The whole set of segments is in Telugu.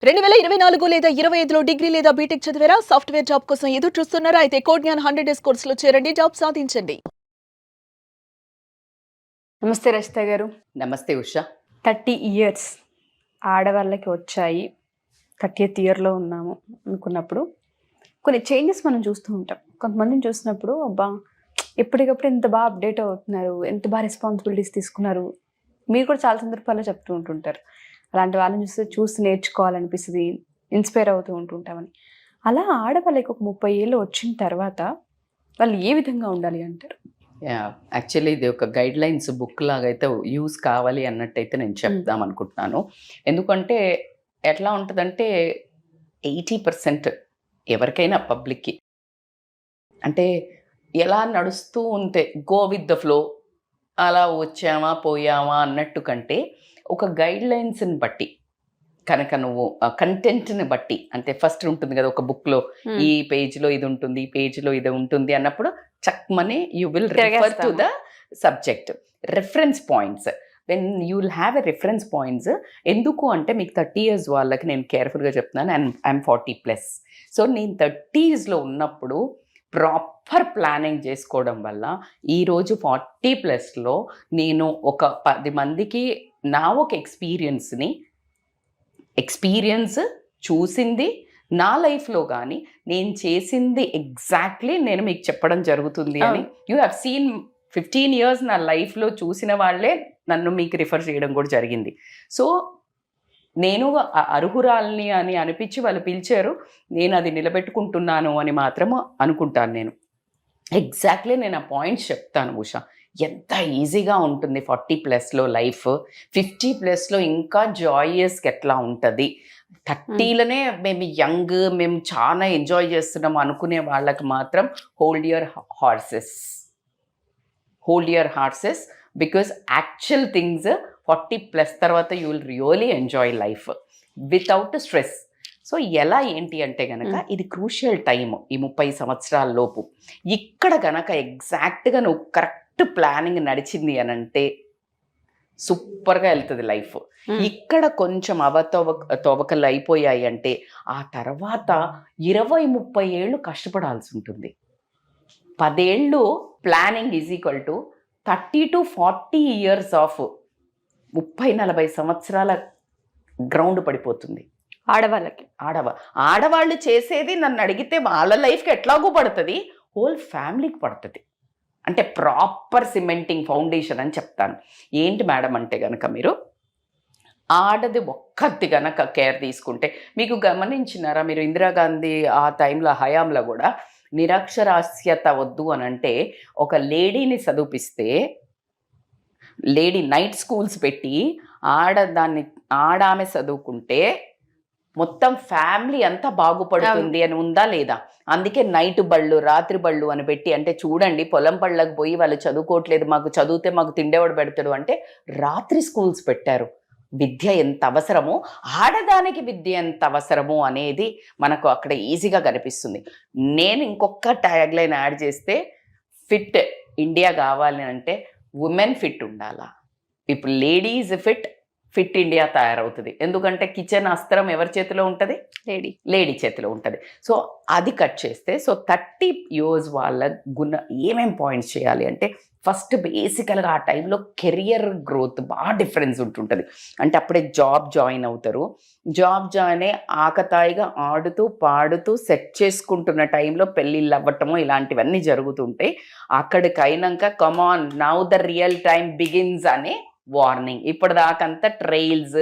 2024 లేదా 25లో డిగ్రీ లేదా బీటెక్ చదివారా? సాఫ్ట్‌వేర్ జాబ్ కోసం ఎదురు చూస్తున్నారా? అయితే కోడ్‌జ్ఞాన్ 100 డేస్ కోర్సులో చేరండి. జాబ్ సాధించండి. నమస్తే రచిత గారు. నమస్తే ఉషా. 30 ఇయర్స్ ఆడవాళ్ళకి వచ్చాయి. 30th ఇయర్లో ఉన్నాము అనుకున్నప్పుడు కొన్ని చేంజెస్ మనం చూస్తూ ఉంటాం. కొంతమందిని చూసినప్పుడు అబ్బా ఎప్పటికప్పుడు ఎంత బాగా అప్డేట్ అవుతున్నారు, ఎంత బాగా రెస్పాన్సిబిలిటీస్ తీసుకున్నారు. మీరు కూడా చాలా సందర్భాల్లో చెప్తూ ఉంటుంటారు. అలాంటి వాళ్ళని చూసి నేర్చుకోవాలనిపిస్తుంది, ఇన్స్పైర్ అవుతూ ఉంటుంటామని. అలా ఆడవాళ్ళకి ఒక 30 ఏళ్ళు వచ్చిన తర్వాత వాళ్ళు ఏ విధంగా ఉండాలి అంటారు? యాక్చువల్లీ ఇది ఒక గైడ్ లైన్స్ బుక్ లాగా అయితే యూస్ కావాలి అన్నట్టయితే నేను చెప్దాం అనుకుంటున్నాను. ఎందుకంటే ఎట్లా ఉంటుందంటే 80% ఎవరికైనా పబ్లిక్కి అంటే ఎలా నడుస్తూ ఉంటే గో విత్ ద ఫ్లో, అలా వచ్చామా పోయామా అన్నట్టు కంటే ఒక గైడ్ లైన్స్ని బట్టి కనుక నువ్వు కంటెంట్ని బట్టి, అంటే ఫస్ట్ ఉంటుంది కదా ఒక బుక్లో ఈ పేజ్లో ఇది ఉంటుంది, ఈ పేజ్లో ఇది ఉంటుంది అన్నప్పుడు చక్మని you will refer to the subject reference points. Then you will have a reference points. ఎందుకు అంటే మీకు 30 years వాళ్ళకి నేను కేర్ఫుల్గా చెప్తున్నాను, అండ్ ఐఎమ్ 40+. సో నేను 30sలో ఉన్నప్పుడు ప్రాపర్ ప్లానింగ్ చేసుకోవడం వల్ల ఈరోజు 40+లో నేను ఒక 10 మందికి నా ఒక ఎక్స్పీరియన్స్ చూసింది నా లైఫ్లో కానీ నేను చేసింది ఎగ్జాక్ట్లీ నేను మీకు చెప్పడం జరుగుతుంది అని. యూ హ్యావ్ సీన్ 15 years నా లైఫ్లో చూసిన వాళ్ళే నన్ను మీకు రిఫర్ చేయడం కూడా జరిగింది. సో నేను అర్హురాల్ని అని అనిపించి వాళ్ళు పిలిచారు, నేను అది నిలబెట్టుకుంటున్నాను అని మాత్రం అనుకుంటాను. నేను ఎగ్జాక్ట్లీ నేను ఆ పాయింట్స్ చెప్తాను ఉషా. ఎంత ఈజీగా ఉంటుంది 40+లో లైఫ్, 50+లో ఇంకా జాయస్గా ఎట్లా ఉంటుంది. 30లోనే మేము యంగ్, మేము చాలా ఎంజాయ్ చేస్తున్నాం అనుకునే వాళ్ళకి మాత్రం hold your horses because actual things 40+ తర్వాత you will really enjoy life without stress. So ఎలా ఏంటి అంటే గనక ఇది క్రూషియల్ టైం, ఈ 30 సంవత్సరాల లోపు. ఇక్కడ గనక ఎగ్జాక్ట్గా నువ్వు కరెక్ట్ ప్లానింగ్ నడిచింది అని అంటే సూపర్గా వెళ్తుంది లైఫ్. ఇక్కడ కొంచెం తవ్వకలు అయిపోయాయి అంటే ఆ తర్వాత 20-30 ఏళ్ళు కష్టపడాల్సి ఉంటుంది. 10 ఏళ్ళు planning is equal to 30 to 40 years of 30-40 సంవత్సరాల గ్రౌండ్ పడిపోతుంది ఆడవాళ్ళకి. ఆడవాళ్ళు చేసేది నన్ను అడిగితే వాళ్ళ లైఫ్కి ఎట్లాగూ పడుతుంది, హోల్ ఫ్యామిలీకి పడుతుంది. అంటే ప్రాపర్ సిమెంటింగ్ ఫౌండేషన్ అని చెప్తాను. ఏంటి మేడం అంటే కనుక మీరు ఆడది ఒక్కటి గనక కేర్ తీసుకుంటే, మీకు గమనించినారా మీరు ఇందిరాగాంధీ ఆ టైంలో హయాంలో కూడా నిరక్షరాస్యత వద్దు అని అంటే ఒక లేడీని చదివిపిస్తే, లేడీ నైట్ స్కూల్స్ పెట్టి ఆడామె చదువుకుంటే మొత్తం ఫ్యామిలీ అంతా బాగుపడుతుంది అని ఉందా లేదా? అందుకే నైట్ బళ్ళు, రాత్రి బళ్ళు అని పెట్టి, అంటే చూడండి పొలం పళ్ళకు పోయి వాళ్ళు చదువుకోవట్లేదు, మాకు చదివితే మాకు తిండేవాడు పెడతాడు అంటే రాత్రి స్కూల్స్ పెట్టారు. విద్య ఎంత అవసరమో, ఆడదానికి విద్య ఎంత అవసరమో అనేది మనకు అక్కడ ఈజీగా కనిపిస్తుంది. నేను ఇంకొక ట్యాగ్ లైన్ యాడ్ చేస్తే, ఫిట్ ఇండియా కావాలి అంటే ఉమెన్ ఫిట్ ఉండాలా. ఇప్పుడు లేడీస్ ఫిట్ ఇండియా తయారవుతుంది. ఎందుకంటే కిచెన్ అస్త్రం ఎవరి చేతిలో ఉంటుంది? లేడీ చేతిలో ఉంటుంది. సో అది కట్ చేస్తే, సో 30 years వాళ్ళ ఏమేం పాయింట్స్ చేయాలి అంటే, ఫస్ట్ బేసికల్గా ఆ టైంలో కెరియర్ గ్రోత్ బాగా డిఫరెన్స్ ఉంటుంటుంది. అంటే అప్పుడే జాబ్ జాయిన్ అవుతారు. జాబ్ జాయిన్ అయ్యి ఆకతాయిగా ఆడుతూ పాడుతూ సెట్ చేసుకుంటున్న టైంలో పెళ్ళిళ్ళు అవ్వటము ఇలాంటివన్నీ జరుగుతుంటాయి. అక్కడికైనాక come on now the real time begins అనే వార్నింగ్. ఇప్పటిదాకంతా ట్రైల్స్,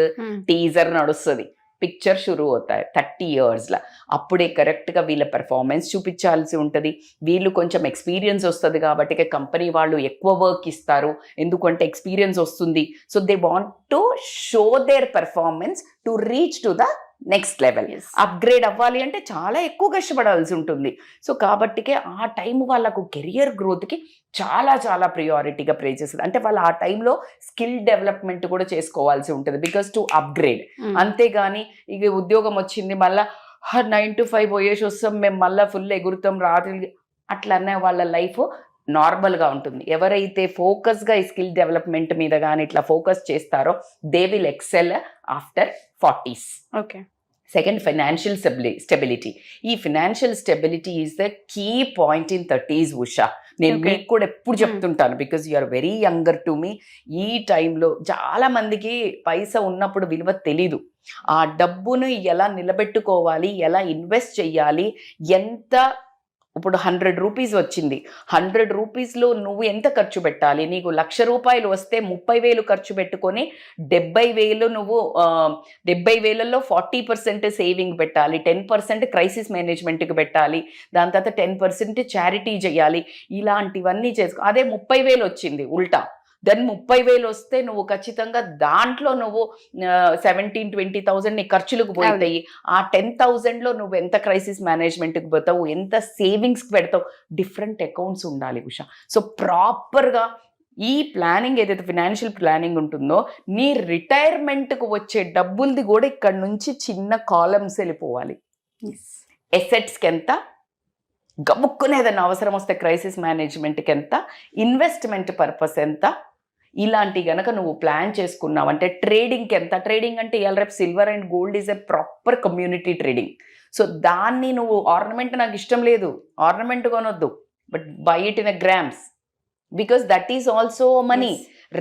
టీజర్ నడుస్తుంది, పిక్చర్ షురూ అవుతాయి 30 yearsలో. అప్పుడే కరెక్ట్గా వీళ్ళ పెర్ఫార్మెన్స్ చూపించాల్సి ఉంటుంది. వీళ్ళు కొంచెం ఎక్స్పీరియన్స్ వస్తుంది కాబట్టి కంపెనీ వాళ్ళు ఎక్కువ వర్క్ ఇస్తారు, ఎందుకంటే ఎక్స్పీరియన్స్ వస్తుంది. So they want to show their performance to reach to the next level. Upgrade అవ్వాలి అంటే చాలా ఎక్కువ కష్టపడాల్సి ఉంటుంది. సో కాబట్టికే ఆ టైం వాళ్ళకు కెరియర్ గ్రోత్కి చాలా చాలా ప్రియారిటీగా ప్రే చేస్తుంది. అంటే వాళ్ళు ఆ టైంలో స్కిల్ డెవలప్మెంట్ కూడా చేసుకోవాల్సి ఉంటుంది, బికాస్ టు అప్గ్రేడ్. అంతేగాని ఇక ఉద్యోగం వచ్చింది మళ్ళీ 9 to 5 పోయేసి వస్తాం, మేము మళ్ళీ ఫుల్ ఎగురుతాం రాత్రి, అట్లనే వాళ్ళ లైఫ్ నార్మల్గా ఉంటుంది. ఎవరైతే ఫోకస్గా ఈ స్కిల్ డెవలప్మెంట్ మీద కానీ ఇట్లా ఫోకస్ చేస్తారో they will excel after 40s. Okay. Second financial stability. ఈ financial stability is the key point in 30s Usha. నేను Okay. మీకు కూడా ఎప్పుడు చెప్తుంటాను, because you are very younger to me. ఈ టైంలో చాలా మందికి పైసా ఉన్నప్పుడు విలువ తెలీదు. ఆ డబ్బును ఎలా నిలబెట్టుకోవాలి, ఎలా ఇన్వెస్ట్ చేయాలి, ఎంత ఇప్పుడు 100 రూపీస్ వచ్చింది, 100 రూపీస్లో నువ్వు ఎంత ఖర్చు పెట్టాలి? నీకు 1,00,000 రూపాయలు వస్తే 30,000 ఖర్చు పెట్టుకొని 70,000 నువ్వు 70,000లో 40% సేవింగ్ పెట్టాలి, 10% క్రైసిస్ మేనేజ్మెంట్కి పెట్టాలి, దాని తర్వాత 10% చారిటీ చేయాలి. ఇలాంటివన్నీ చేసుకో. అదే 30,000 వచ్చింది ఉల్టా, దెన్ 30,000 వస్తే నువ్వు ఖచ్చితంగా దాంట్లో నువ్వు 17,000-20,000 నీ ఖర్చులకు పోతాయి. ఆ 10,000లో నువ్వు ఎంత క్రైసిస్ మేనేజ్మెంట్కి పోతావు, ఎంత సేవింగ్స్కి పెడతావు, డిఫరెంట్ అకౌంట్స్ ఉండాలి ఉషా. సో ప్రాపర్గా ఈ ప్లానింగ్ ఏదైతే ఫినాన్షియల్ ప్లానింగ్ ఉంటుందో, నీ రిటైర్మెంట్కి వచ్చే డబ్బులది కూడా ఇక్కడ నుంచి చిన్న కాలమ్స్ వెళ్ళిపోవాలి. ఎసెట్స్కి ఎంత, గబుక్కునే ఏదైనా అవసరం వస్తే క్రైసిస్ మేనేజ్మెంట్కి ఎంత, ఇన్వెస్ట్మెంట్ పర్పస్ ఎంత, ఇలాంటి గనక నువ్వు ప్లాన్ చేసుకున్నావు అంటే ట్రేడింగ్కి ఎంత. ట్రేడింగ్ అంటే ఇవాళ రేపు silver and gold is a proper community trading. So దాన్ని నువ్వు ఆర్నమెంట్ నాకు ఇష్టం లేదు, ఆర్నమెంట్ కొనొద్దు, but buy it in a grams, because that is also money.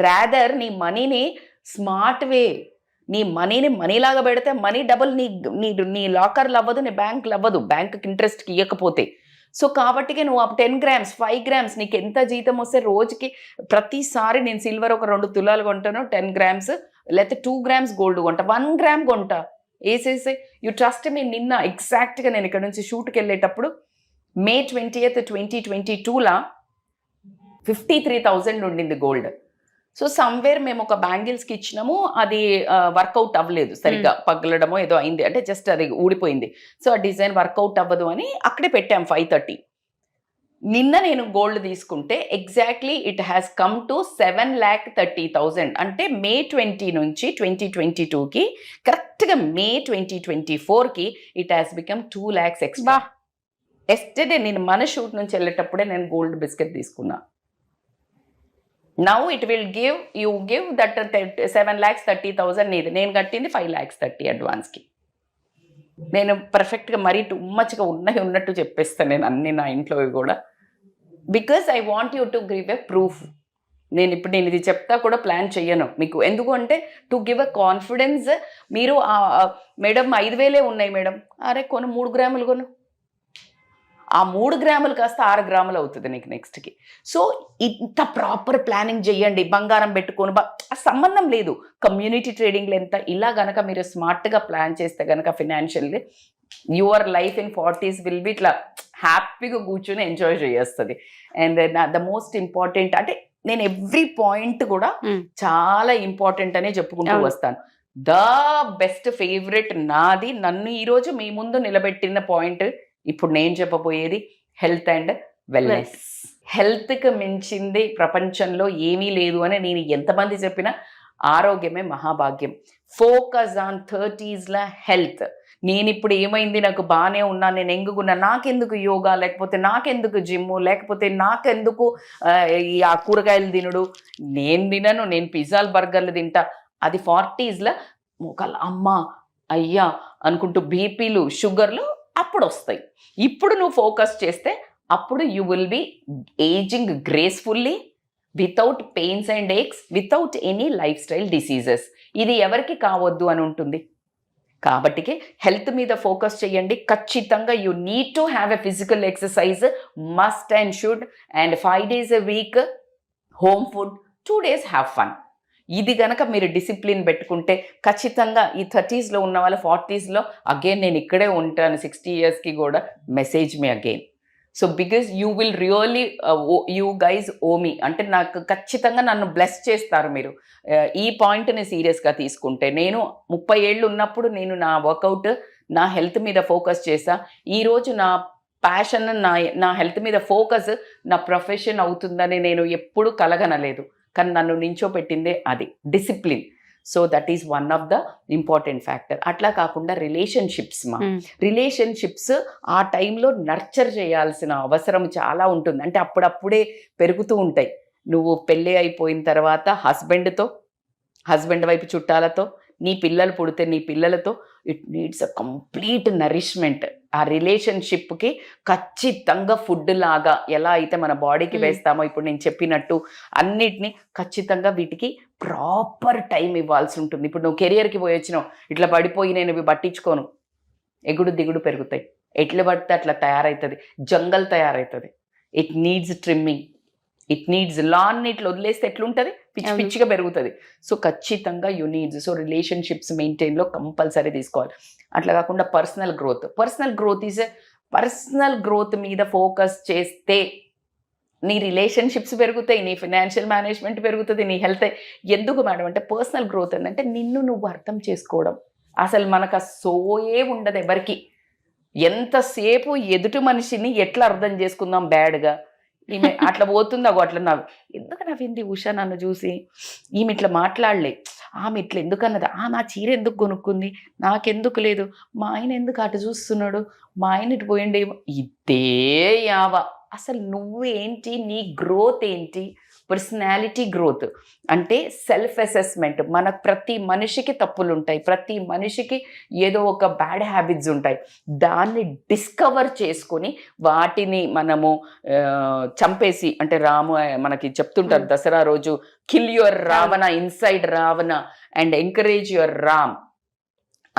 Rather నీ మనీని స్మార్ట్ వే, నీ మనీని మనీలాగా పెడితే మనీ డబుల్ నీ లాకర్లు అవ్వదు, నీ బ్యాంకులు అవ్వదు, బ్యాంకుకి ఇంట్రెస్ట్కి ఇవ్వకపోతే. సో కాబట్టి నువ్వు 10 grams 5 grams నీకు ఎంత జీతం వస్తే రోజుకి ప్రతిసారి నేను సిల్వర్ ఒక 2 తులాలు కొంటాను, 10 grams, లేకపోతే 2 grams గోల్డ్ కొంటా, 1 gram కొంటా, వేసేసి. You trust me. నిన్న ఎగ్జాక్ట్గా నేను ఇక్కడ నుంచి షూట్కి వెళ్ళేటప్పుడు May 20th 2022లా 53,000 ఉండింది గోల్డ్. సో సమ్వేర్ మేము ఒక బ్యాంగిల్స్కి ఇచ్చినాము, అది వర్కౌట్ అవ్వలేదు సరిగ్గా, పగలడమో ఏదో అయింది, అంటే జస్ట్ అది ఊడిపోయింది. సో ఆ డిజైన్ వర్కౌట్ అవ్వదు అని అక్కడే పెట్టాం 530. నిన్న నేను గోల్డ్ తీసుకుంటే exactly it has come to 7,30,000. అంటే May 20 నుంచి 2022కి కరెక్ట్గా May 2024కి it has become 2 lakhs extra. Yesterday నేను మన షూట్ నుంచి వెళ్ళేటప్పుడే నేను గోల్డ్ బిస్కెట్ తీసుకున్నా. Now it will you give that 7,30,000 నీది, నేను కట్టింది 5,30,000 అడ్వాన్స్కి. నేను పర్ఫెక్ట్గా మరీ టూ మచ్గా ఉన్నట్టు చెప్పేస్తాను నేను అన్ని నా ఇంట్లో కూడా, because I want you to give a proof. నేను ఇది చెప్తా కూడా ప్లాన్ చెయ్యను మీకు, ఎందుకు అంటే టు గివ్ ఎ కాన్ఫిడెన్స్. మీరు మేడం 5,000 ఉన్నాయి మేడం, అరే 3 గ్రాములు కొను, ఆ 3 గ్రాములు కాస్త 6 గ్రాములు అవుతుంది నీకు నెక్స్ట్కి. సో ఇంత ప్రాపర్ ప్లానింగ్ చేయండి. బంగారం పెట్టుకొని సంబంధం లేదు, కమ్యూనిటీ ట్రేడింగ్లో ఎంత, ఇలా గనక మీరు స్మార్ట్గా ప్లాన్ చేస్తే గనక financially your life in 40s will be ఇట్లా హ్యాపీగా కూర్చొని ఎంజాయ్ చేస్తుంది. అండ్ ద మోస్ట్ ఇంపార్టెంట్ అంటే నేను ఎవ్రీ పాయింట్ కూడా చాలా ఇంపార్టెంట్ అనే చెప్పుకుంటూ వస్తాను. ద బెస్ట్ ఫేవరెట్ నాది, నన్ను ఈరోజు మీ ముందు నిలబెట్టిన పాయింట్ ఇప్పుడు నేను చెప్పబోయేది హెల్త్ అండ్ వెల్నెస్. హెల్త్కి మించింది ప్రపంచంలో ఏమీ లేదు అని నేను ఎంతమంది చెప్పినా ఆరోగ్యమే మహాభాగ్యం. ఫోకస్ ఆన్ 30sల హెల్త్. నేను ఇప్పుడు ఏమైంది, నాకు బాగానే ఉన్నా, నేను ఎంగుకున్నా, నాకెందుకు యోగా, లేకపోతే నాకెందుకు జిమ్ము, లేకపోతే నాకెందుకు ఈ ఆ కూరగాయలు తినడు, నేను తినను, నేను పిజ్జాలు బర్గర్లు తింటా. అది 40sల ఒకళ్ళ అమ్మ అయ్యా అనుకుంటూ బీపీలు షుగర్లు అప్పుడు వస్తాయి. ఇప్పుడు నువ్వు ఫోకస్ చేస్తే అప్పుడు you will be ageing gracefully, without pains and aches, without any lifestyle diseases. ఇది ఎవరికి కావద్దు అని ఉంటుంది. కాబట్టి హెల్త్ మీద ఫోకస్ చేయండి ఖచ్చితంగా. You need to have a physical exercise, must and should. And 5 days a week home food, 2 days have fun. ఇది గనక మీరు డిసిప్లిన్ పెట్టుకుంటే ఖచ్చితంగా ఈ 30sలో ఉన్న వాళ్ళు 40sలో అగైన్ నేను ఇక్కడే ఉంటాను 60 yearsకి కూడా, message me again. So because you will really you guys owe me, అంటే నాకు ఖచ్చితంగా నన్ను బ్లెస్ చేస్తారు మీరు ఈ పాయింట్ని సీరియస్గా తీసుకుంటే. నేను 30 ఏళ్ళు ఉన్నప్పుడు నేను నా వర్కౌట్, నా హెల్త్ మీద ఫోకస్ చేసా. ఈరోజు నా ప్యాషన్, నా హెల్త్ మీద ఫోకస్ నా ప్రొఫెషన్ అవుతుందని నేను ఎప్పుడూ కలగనలేదు. కానీ నన్ను నించోపెట్టిందే అది discipline. So that is one of the important factor. అట్లా కాకుండా రిలేషన్షిప్స్ ఆ టైంలో నర్చర్ చేయాల్సిన అవసరం చాలా ఉంటుంది. అంటే అప్పుడప్పుడే పెరుగుతూ ఉంటాయి. నువ్వు పెళ్ళి అయిపోయిన తర్వాత హస్బెండ్ వైపు చుట్టాలతో, నీ పిల్లలు పుడితే నీ పిల్లలతో it needs a complete nourishment. ఆ రిలేషన్షిప్కి ఖచ్చితంగా ఫుడ్ లాగా ఎలా అయితే మన బాడీకి వేస్తామో ఇప్పుడు నేను చెప్పినట్టు అన్నిటినీ ఖచ్చితంగా వీటికి ప్రాపర్ టైం ఇవ్వాల్సి ఉంటుంది. ఇప్పుడు నువ్వు కెరియర్కి పోయి వచ్చినావు, ఇట్లా పడిపోయి నేను ఇవి పట్టించుకోను, ఎగుడు దిగుడు పెరుగుతాయి, ఎట్లా పడితే అట్లా తయారవుతుంది, జంగల్ తయారవుతుంది. It needs trimming, it needs lawn. ఇట్లా వదిలేస్తే ఎట్లుంటుంది, పిచ్చి పిచ్చిగా పెరుగుతుంది. సో ఖచ్చితంగా యూ నీడ్స్. సో రిలేషన్షిప్స్ మెయింటైన్లో కంపల్సరీ తీసుకోవాలి. అట్లా కాకుండా పర్సనల్ గ్రోత్ మీద ఫోకస్ చేస్తే నీ రిలేషన్షిప్స్ పెరుగుతాయి, నీ ఫినాన్షియల్ మేనేజ్మెంట్ పెరుగుతుంది, నీ హెల్త్. ఎందుకు మేడం అంటే పర్సనల్ గ్రోత్ అంటే నిన్ను నువ్వు అర్థం చేసుకోవడం. అసలు మనకు ఆ సోయే ఉండదు ఎవరికి. ఎంతసేపు ఎదుటి మనిషిని ఎట్లా అర్థం చేసుకుందాం బ్యాడ్గా, ఈమె అట్లా పోతుంది, అట్లా ఎందుకు నవ్వింది ఉషా నన్ను చూసి, ఈమె ఇట్లా మాట్లాడలే, ఆమె ఇట్లా ఎందుకు అన్నది, నా చీర ఎందుకు కొనుక్కుంది, నాకెందుకు లేదు, మా ఆయన ఎందుకు అటు చూస్తున్నాడు, మా ఆయన ఇటు పోయిండే, ఇదే యావ. అసలు నువ్వేంటి, నీ గ్రోత్ ఏంటి? పర్సనాలిటీ గ్రోత్ అంటే సెల్ఫ్ అసెస్మెంట్. ప్రతి మనిషికి తప్పులు ఉంటాయి, ప్రతి మనిషికి ఏదో ఒక బ్యాడ్ హ్యాబిట్స్ ఉంటాయి. దాన్ని డిస్కవర్ చేసుకొని వాటిని మనము చంపేసి, అంటే రాము మనకి చెప్తుంటారు దసరా రోజు, kill your Ravana inside Ravana and encourage your Ram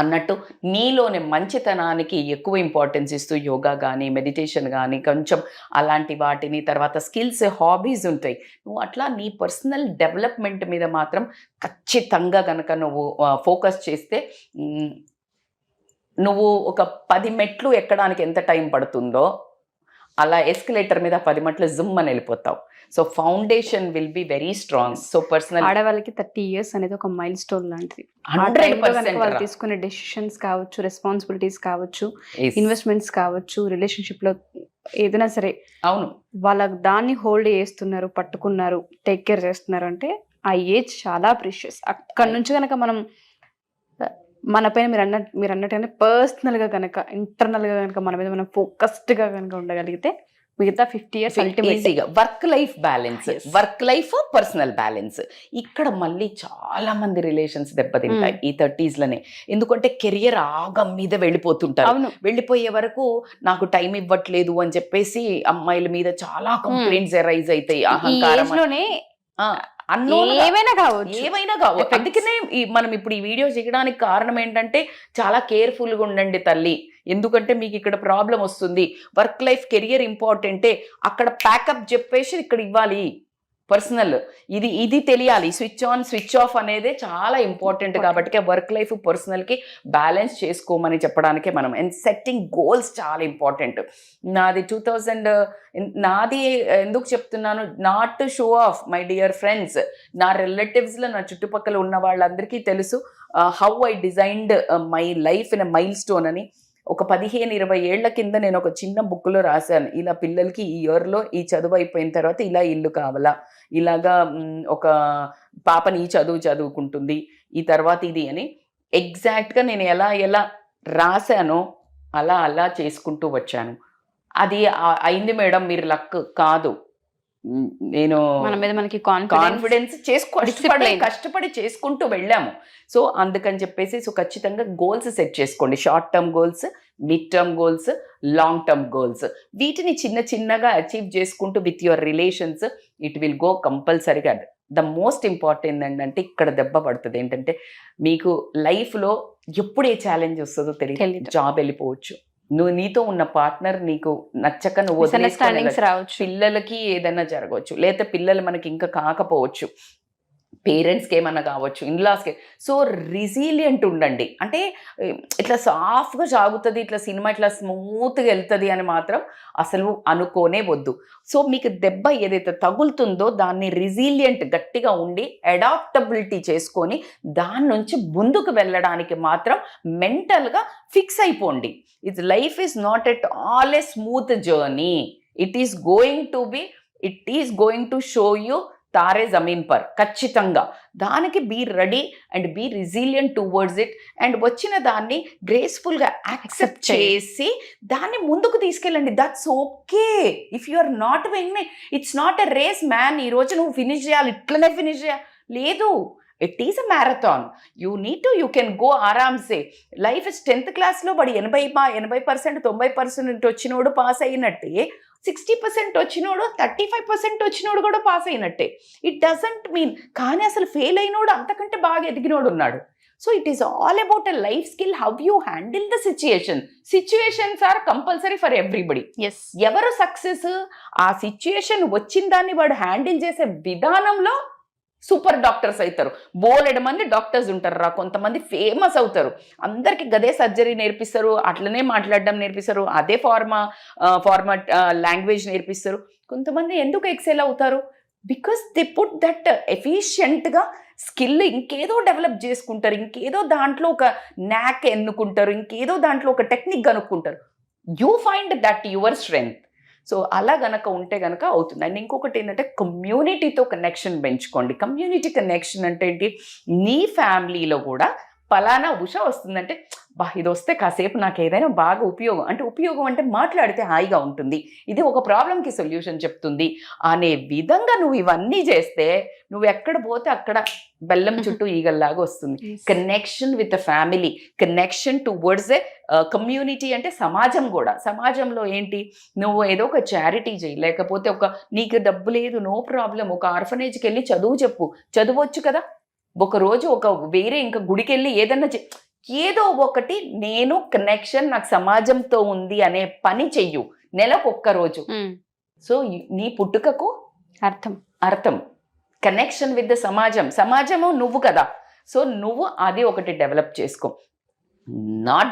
అన్నట్టు నీలోని మంచితనానికి ఎక్కువ ఇంపార్టెన్స్ ఇస్తూ యోగా కానీ మెడిటేషన్ కానీ కొంచెం అలాంటి వాటిని, తర్వాత స్కిల్స్ హాబీస్ ఉంటాయి. నువ్వు అట్లా నీ పర్సనల్ డెవలప్మెంట్ మీద మాత్రం ఖచ్చితంగా కనుక నువ్వు ఫోకస్ చేస్తే నువ్వు ఒక 10 మెట్లు ఎక్కడానికి ఎంత టైం పడుతుందో అలా ఎస్కలేటర్ మీద 10 మెట్లు జుమ్ అని వెళ్ళిపోతావు. So foundation will be very strong. So personal ఆడవాళ్ళకి 30 years అనేది ఒక మైల్ స్టోన్ లాంటిది. 100% వాళ్ళు తీసుకునే డెసిషన్స్ కావచ్చు, రెస్పాన్సిబిలిటీస్ కావచ్చు, ఇన్వెస్ట్మెంట్స్ కావచ్చు, రిలేషన్షిప్ లో ఏదైనా సరే, అవును, వాళ్ళకి దాన్ని హోల్డ్ చేస్తున్నారు, పట్టుకున్నారు, టేక్ కేర్ చేస్తున్నారు అంటే ఆ ఏజ్ చాలా ప్రీషియస్. అక్కడ నుంచి కనుక మనం మన పైన మీరు అన్నట్టుగానే పర్సనల్ గా కనుక, ఇంటర్నల్ గా కనుక మన మీద మనం ఫోకస్డ్ గా కనుక ఉండగలిగితే మిగతా 50 years ఈజీగా. Work life balance, work life personal balance. ఇక్కడ మళ్ళీ చాలా మంది రిలేషన్స్ దెబ్బతింటాయి ఈ 30s లోనే. ఎందుకంటే కెరియర్ ఆగం మీద వెళ్ళిపోతుంటారు. వెళ్ళిపోయే వరకు నాకు టైం ఇవ్వట్లేదు అని చెప్పేసి అమ్మాయిల మీద చాలా కంప్లైంట్స్ ఎరైజ్ అవుతాయి. అహంకారం ఏమైనా కావచ్చు. అందుకనే మనం ఇప్పుడు ఈ వీడియో చేయడానికి కారణం ఏంటంటే చాలా కేర్ఫుల్గా ఉండండి తల్లి. ఎందుకంటే మీకు ఇక్కడ ప్రాబ్లం వస్తుంది. వర్క్ లైఫ్ కెరియర్ ఇంపార్టెంటే, అక్కడ ప్యాకప్ చెప్పేసి ఇక్కడ ఇవ్వాలి. పర్సనల్ ఇది తెలియాలి. స్విచ్ ఆన్ స్విచ్ ఆఫ్ అనేది చాలా ఇంపార్టెంట్. కాబట్టి వర్క్ లైఫ్ పర్సనల్కి బ్యాలెన్స్ చేసుకోమని చెప్పడానికే మనం. అండ్ సెట్టింగ్ గోల్స్ చాలా ఇంపార్టెంట్. నాది ఎందుకు చెప్తున్నాను, not to show off my dear friends. నా రిలేటివ్స్లో, నా చుట్టుపక్కల ఉన్న వాళ్ళందరికీ తెలుసు how I designed my life in a mile stone అని. ఒక 15-20 ఏళ్ల కింద నేను ఒక చిన్న బుక్లో రాశాను, ఇలా పిల్లలకి ఈ ఇయర్లో ఈ చదువు అయిపోయిన తర్వాత ఇలా ఇల్లు కావాలా, ఇలాగా ఒక పాపని ఈ చదువుకుంటుంది, ఈ తర్వాత ఇది అని. ఎగ్జాక్ట్గా నేను ఎలా రాశానో అలా చేసుకుంటూ వచ్చాను. అది అయింది మేడం, మీరు లక్ కాదు. నేను మన మీద మనకి కాన్ఫిడెన్స్ కష్టపడి చేసుకుంటూ వెళ్ళాము. సో అందుకని చెప్పేసి ఖచ్చితంగా గోల్స్ సెట్ చేసుకోండి. Short term goals, mid term goals, long term goals. వీటిని చిన్నగా అచీవ్ చేసుకుంటూ with your relations it will go కంపల్సరీగా. ద మోస్ట్ ఇంపార్టెంట్ ఏంటంటే ఇక్కడ దెబ్బ పడుతుంది ఏంటంటే, మీకు లైఫ్లో ఎప్పుడు ఏ ఛాలెంజ్ వస్తుందో తెలియదు. జాబ్ వెళ్ళిపోవచ్చు, నీతో ఉన్న పార్ట్నర్ నీకు నచ్చక నువ్వు రావచ్చు, పిల్లలకి ఏదైనా జరగవచ్చు, లేదా పిల్లలు మనకి ఇంకా కాకపోవచ్చు, పేరెంట్స్కి ఏమన్నా కావచ్చు, ఇన్లాస్కి. సో రెసిలియంట్ ఉండండి. అంటే ఇట్లా సాఫ్ట్గా సాగుతుంది, ఇట్లా సినిమా ఇట్లా స్మూత్గా వెళ్తుంది అని మాత్రం అసలు అనుకోనే వద్దు. సో మీకు దెబ్బ ఏదైతే తగులుతుందో దాన్ని రెసిలియంట్ గట్టిగా ఉండి అడాప్టబిలిటీ చేసుకొని దాని నుంచి ముందుకు వెళ్ళడానికి మాత్రం మెంటల్గా ఫిక్స్ అయిపోండి. Life is not at all a smooth journey. It is going to show you Taare Zameen Par. ఖచ్చితంగా దానికి be ready and be resilient towards it. And వచ్చిన దాన్ని గ్రేస్ఫుల్గా యాక్సెప్ట్ చేసి దాన్ని ముందుకు తీసుకెళ్ళండి. That's okay. If you are not winning, it's not a race man. ఈరోజు నువ్వు ఫినిష్ చేయాలి, ఇట్లనే ఫినిష్ చేయాలి లేదు. It is a marathon. You can go ఆరామ్సే. లైఫ్ 10th క్లాస్లో వాడు 80% 90% వచ్చినోడు పాస్ అయినట్టే, 60% వచ్చినోడు 35% వచ్చినోడు కూడా పాస్ అయినట్టే. ఇట్ డజంట్ మీన్ కానీ అసలు ఫెయిల్ అయినోడు అంతకంటే బాగా ఎదిగినోడు ఉన్నాడు. So it is all about a life skill, how you handle the situations are compulsory for everybody. Yes, ఎవరు సక్సెస్, ఆ సిచ్యుయేషన్ వచ్చిన దాన్ని వాడు హ్యాండిల్ చేసే విధానంలో సూపర్ డాక్టర్స్ అవుతారు. బోలెడు మంది డాక్టర్స్ ఉంటారు రా, కొంతమంది ఫేమస్ అవుతారు. అందరికి గదే సర్జరీ నేర్పిస్తారు, అట్లనే మాట్లాడడం నేర్పిస్తారు, అదే ఫార్మాట్ లాంగ్వేజ్ నేర్పిస్తారు. కొంతమంది ఎందుకు ఎక్సెల్ అవుతారు? బికాస్ దే పుట్ దట్ ఎఫిషియెంట్గా స్కిల్ ఇంకేదో డెవలప్ చేసుకుంటారు, ఇంకేదో దాంట్లో ఒక న్యాక్ ఎన్నుకుంటారు, ఇంకేదో దాంట్లో ఒక టెక్నిక్ కనుక్కుంటారు. You find that your strength. So అలా గనక ఉంటే గనక అవుతుంది. అండ్ ఇంకొకటి ఏంటంటే కమ్యూనిటీతో కనెక్షన్ పెంచుకోండి. కమ్యూనిటీ కనెక్షన్ అంటే ఏంటి? నీ ఫ్యామిలీలో కూడా పలానా ఉష వస్తుందంటే ఇది వస్తే కాసేపు నాకు ఏదైనా బాగా ఉపయోగం అంటే మాట్లాడితే హాయిగా ఉంటుంది, ఇది ఒక ప్రాబ్లంకి సొల్యూషన్ చెప్తుంది అనే విధంగా నువ్వు ఇవన్నీ చేస్తే నువ్వు ఎక్కడ పోతే అక్కడ బెల్లం చుట్టూ ఈగల్లాగా వస్తుంది. Connection with the family, connection towards a community అంటే సమాజం కూడా. సమాజంలో ఏంటి, నువ్వు ఏదో ఒక చారిటీ చేయి, లేకపోతే నీకు డబ్బు లేదు నో ప్రాబ్లం, ఒక ఆర్ఫనేజ్కి వెళ్ళి చదవచ్చు కదా. ఒకరోజు వేరే ఇంకా గుడికి వెళ్ళి ఏదో ఒకటి నేను కనెక్షన్ నాకు సమాజంతో ఉంది అనే పని చెయ్యు, నెలకు ఒక్కరోజు. సో నీ పుట్టుకకు అర్థం కనెక్షన్ విత్ ద సమాజము నువ్వు కదా. సో నువ్వు అది ఒకటి డెవలప్ చేసుకో. Not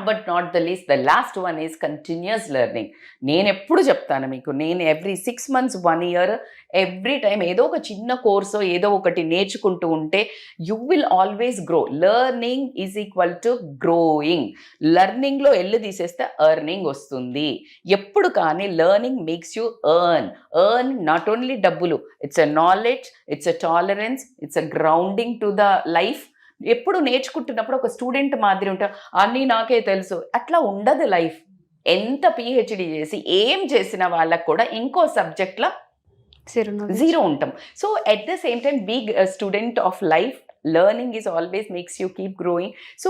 the least, the last one is continuous learning. నేను ఎప్పుడు చెప్తాను మీకు, నేను every 6 months 1 year every time ఏదో ఒక చిన్న కోర్సో ఏదో ఒకటి నేర్చుకుంటూ ఉంటే you will always grow. Learning is equal to growing. లెర్నింగ్లో తీసేస్తే ఎర్నింగ్ వస్తుంది. ఎప్పుడు కానీ learning makes you earn not only డబ్బులు, it's a knowledge, it's a tolerance, it's a grounding to the life. ఎప్పుడు నేర్చుకుంటున్నప్పుడు ఒక స్టూడెంట్ మాదిరి ఉంటా, అన్నీ నాకే తెలుసు, అట్లా ఉండదు లైఫ్. ఎంత PhD చేసి ఏం చేసిన వాళ్ళకు కూడా ఇంకో సబ్జెక్ట్లో 0 ఉంటాం. So at the same time be student of life. Learning is always makes you keep growing. So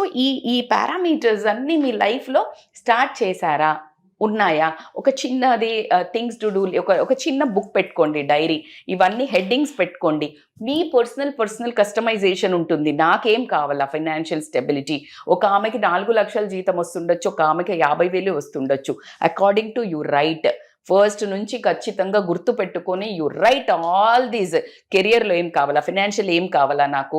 ఈ పారామీటర్స్ అన్నీ మీ లైఫ్లో స్టార్ట్ చేశారా, ఉన్నాయా? ఒక చిన్నది థింగ్స్ టు డూ, ఒక చిన్న బుక్ పెట్టుకోండి, డైరీ, ఇవన్నీ హెడ్డింగ్స్ పెట్టుకోండి. మీ పర్సనల్ కస్టమైజేషన్ ఉంటుంది. నాకేం కావాలా? Financial stability. ఒక ఆమెకి 4 లక్షల జీతం వస్తుండొచ్చు, ఒక ఆమెకి 50,000 వస్తుండొచ్చు. According to you right. First నుంచి ఖచ్చితంగా గుర్తు పెట్టుకొని యూ రైట్ ఆల్ దీస్. కెరియర్లో ఏం కావాలా, ఫైనాన్షియల్ ఏం కావాలా, నాకు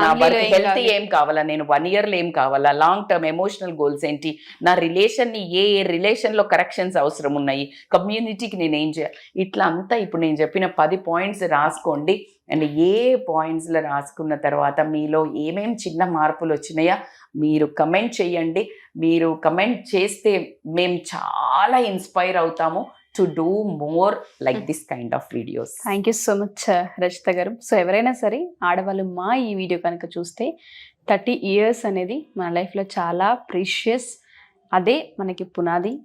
నా వర్క్ హెల్త్ ఏం కావాలా, నేను 1 yearలో ఏం కావాలా, లాంగ్ టర్మ్ ఎమోషనల్ గోల్స్ ఏంటి, నా రిలేషన్ని ఏ రిలేషన్లో కరెక్షన్స్ అవసరం ఉన్నాయి, కమ్యూనిటీకి నేను ఏం చేయాలి, ఇట్లా అంతా ఇప్పుడు నేను చెప్పిన 10 points రాసుకోండి. అండ్ ఏ పాయింట్స్లో రాసుకున్న తర్వాత మీలో ఏమేం చిన్న మార్పులు వచ్చినాయా మీరు కమెంట్ చేయండి. మీరు కమెంట్ చేస్తే మేము చాలా ఇన్స్పైర్ అవుతాము to do more like this kind of videos. Thank you so much Rajitha గారు. సో ఎవరైనా సరే ఆడవాళ్ళు మా ఈ వీడియో కనుక చూస్తే 30 years అనేది మన లైఫ్లో చాలా ప్రీషియస్. అదే మనకి పునాది.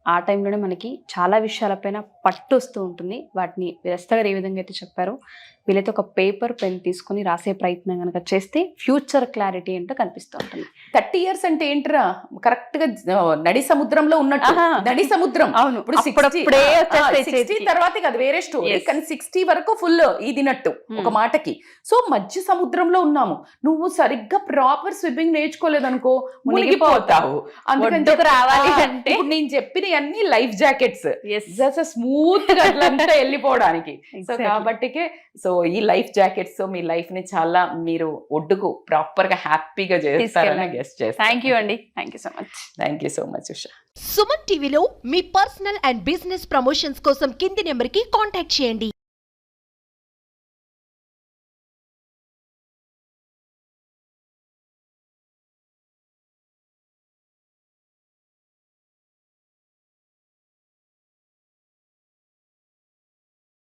ఆ టైంలోనే మనకి చాలా విషయాలపైన పట్టు వస్తూ ఉంటుంది. వాటిని రజిత గారు ఏ విధంగా అయితే చెప్పారో వీలైతే ఒక పేపర్ పెన్ తీసుకుని రాసే ప్రయత్నం కనుక చేస్తే ఫ్యూచర్ క్లారిటీ ఏంటో కనిపిస్తూ ఉంటుంది. 30 years అంటే ఏంట్రా, కరెక్ట్ గా నడి సముద్రంలో ఉన్నట్టు. నడి సముద్రం. అవును, ఇప్పుడు 60 తర్వాత అది వేరే స్టోరీ, కానీ 60 వరకు ఫుల్ ఇదినట్టు ఒక మాటకి. సో మధ్య సముద్రంలో ఉన్నాము. నువ్వు సరిగ్గా ప్రాపర్ స్విమ్మింగ్ నేర్చుకోలేదనుకో మునిగిపోతావు. అందుకని రావాలి అంటే ఇప్పుడు నేను చెప్పిన అన్ని లైఫ్ జాకెట్స్ స్మూత్ గా అట్లంతా వెళ్ళిపోవడానికి. సో కాబట్టికే సో ఈ లైఫ్ జాకెట్స్ మీ లైఫ్ ని చాలా మీరు ఒడ్డుకు ప్రాపర్ గా హ్యాపీగా చేస్తారని గెస్ట్ చేస్తాను. థ్యాంక్ యూ అండి. Thank you so much Usha. Suman టీవీలో మీ పర్సనల్ అండ్ బిజినెస్ ప్రమోషన్స్ కోసం కింది నెంబర్ కి కాంటాక్ట్ చేయండి.